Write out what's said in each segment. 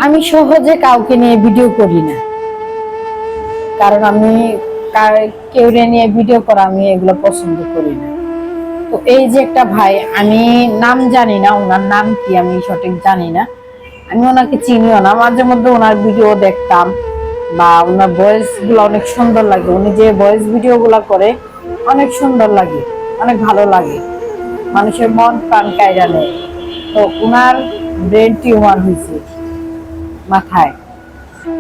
আমি সহজে কাউকে নিয়ে ভিডিও করি না, কারণ আমি কেউ নিয়ে ভিডিও করা আমি এগুলো পছন্দ করি না। তো এই যে একটা ভাই, আমি নাম জানি না, ওনার নাম কি আমি সঠিক জানি না, আমি ওনাকে চিনিও না। মাঝে মধ্যে ওনার ভিডিও দেখতাম বা ওনার ভয়েস গুলো অনেক সুন্দর লাগে, উনি যে ভয়েস ভিডিও গুলা করে অনেক সুন্দর লাগে, অনেক ভালো লাগে, মানুষের মন প্রাণ কায়রা নেয়। তো ওনার ব্রেন টিউমার হয়েছে মাথায়,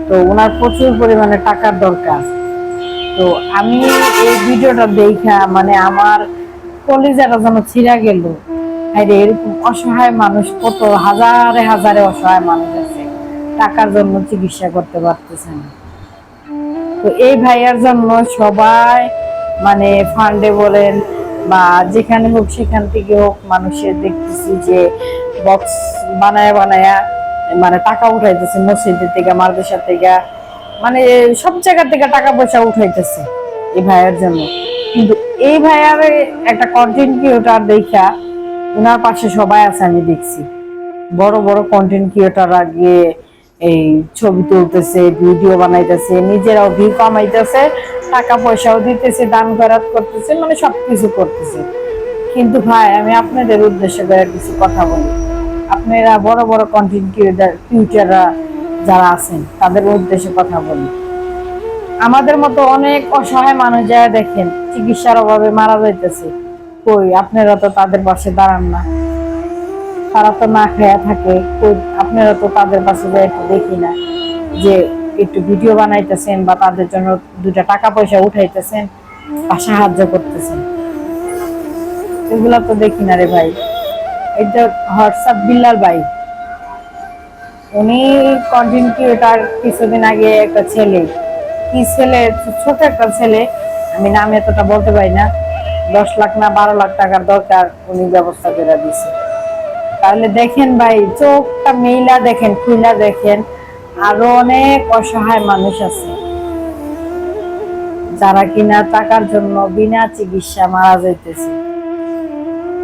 তো ওনার প্রচুর পরিমাণে টাকার দরকার। তো আমি এই ভিডিওটা দেখা মানে আমার কলিজাটা যেন ছিঁড়া গেল। আরে এরকম অসহায় মানুষ কত হাজারে হাজারে অসহায় মানুষ আছে, টাকার জন্য চিকিৎসা করতে পারতেছে না। তো এই ভাইয়ার জন্য সবাই মানে ফান্ডে বলেন বা যেখানে হোক সেখান থেকে হোক মানুষের দেখতেছি যে বক্স বানায় বানায়া মানে টাকা উঠাইতেছে, মসজিদের থেকে মাদ্রাসা থেকে মানে সব জায়গা থেকে টাকা পয়সা উঠাইতেছে এই ভাইয়ার জন্য। কিন্তু এই ভাইয়ার একটা কন্টেন্ট ক্রিয়েটর দেখা ওনার পাশে সবাই আছে, আমি দেখছি বড় বড় কন্টেন্ট ক্রিয়েটররা গিয়ে এই ছবি তুলতেছে, ভিডিও বানাইতেছে, নিজেরাও ভিউ কামাইতেছে, টাকা পয়সাও দিতেছে, দান খয়রাত করতেছে, মানে সবকিছু করতেছে। কিন্তু ভাই আমি আপনাদের উদ্দেশ্যে কিছু কথা বলি, আপনারা বড় বড় কন্টেন্ট ক্রিয়েটররা যারা আছেন তাদের উদ্দেশ্যে কথা বলি। আমাদের মতো অনেক অসহায় মানুষ যারা দেখেন চিকিৎসার অভাবে মারা যাইতেছে, কই আপনারা তো তাদের পাশে দাঁড়ান না, তারা তো না খেয়া থাকে, আপনারা তো তাদের পাশে একটু দেখি না যে একটু ভিডিও বানাইতেছেন বা তাদের জন্য দুটা টাকা পয়সা উঠাইতেছেন বা সাহায্য করতেছেন, এগুলা তো দেখি না রে ভাই। এটা হোয়াটসঅ্যাপ বিল্লাল ভাই, উনি কন্টেন্ট ক্রিয়েটর, কিছুদিন আগে একটা ছেলে, কি ছেলে, ছোট একটা ছেলে, আমি নাম এতটা বলতে পারি না, 10 লাখ না 12 লাখ টাকার দরকার, উনি ব্যবস্থা করে দিছে। তাহলে দেখেন ভাই, চোখটা মেইলা দেখেন, খুইলা দেখেন, আরো অনেক অসহায় মানুষ আছে যারা কিনা টাকার জন্য বিনা চিকিৎসা মারা যাইতেছে।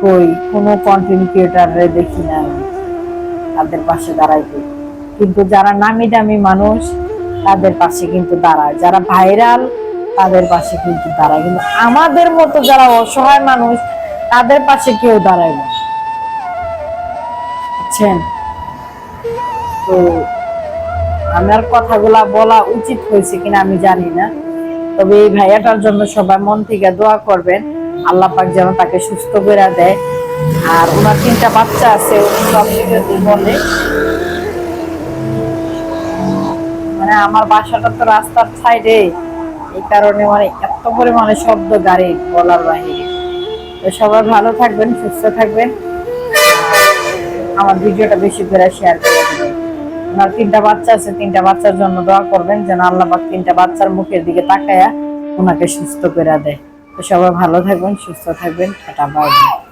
কই কোনো কন্টেন্ট ক্রিয়েটরে দেখি না আমি তাদের পাশে দাঁড়াইতে। কিন্তু যারা নামি দামি মানুষ তাদের পাশে কিন্তু দাঁড়ায়, যারা ভাইরাল তাদের পাশে কিন্তু দাঁড়ায়, কিন্তু আমাদের মতো যারা অসহায় মানুষ তাদের পাশে কেউ দাঁড়ায় না, বুঝছেন? তো আমার কথাগুলা বলা উচিত হয়েছে কিনা আমি জানি না, তবে এই ভাইয়াটার জন্য সবাই মন থেকে দোয়া করবেন, আল্লাহ পাক যেন তাকে সুস্থ করে দেয়। আর ওনার 3টা বাচ্চা আছে, সব ভিডিওতে বলে, মানে আমার বাসাটা তো রাস্তার সাইডে, এই কারণে মানে এত পরিমাণে শব্দ গাড়ি বলার বাহিরে। তো সবাই ভালো থাকবেন, সুস্থ থাকবেন, আমার ভিডিওটা বেশি করে শেয়ার করে দেবেন। ওনার 3টা বাচ্চা আছে, 3টা বাচ্চার জন্য দোয়া করবেন যেন আল্লাহ পাক 3টা বাচ্চার মুখের দিকে তাকায়া ওনাকে সুস্থ করে দেয়। তো সবাই ভালো থাকবেন, সুস্থ থাকবেন, টাটা বাই বাই।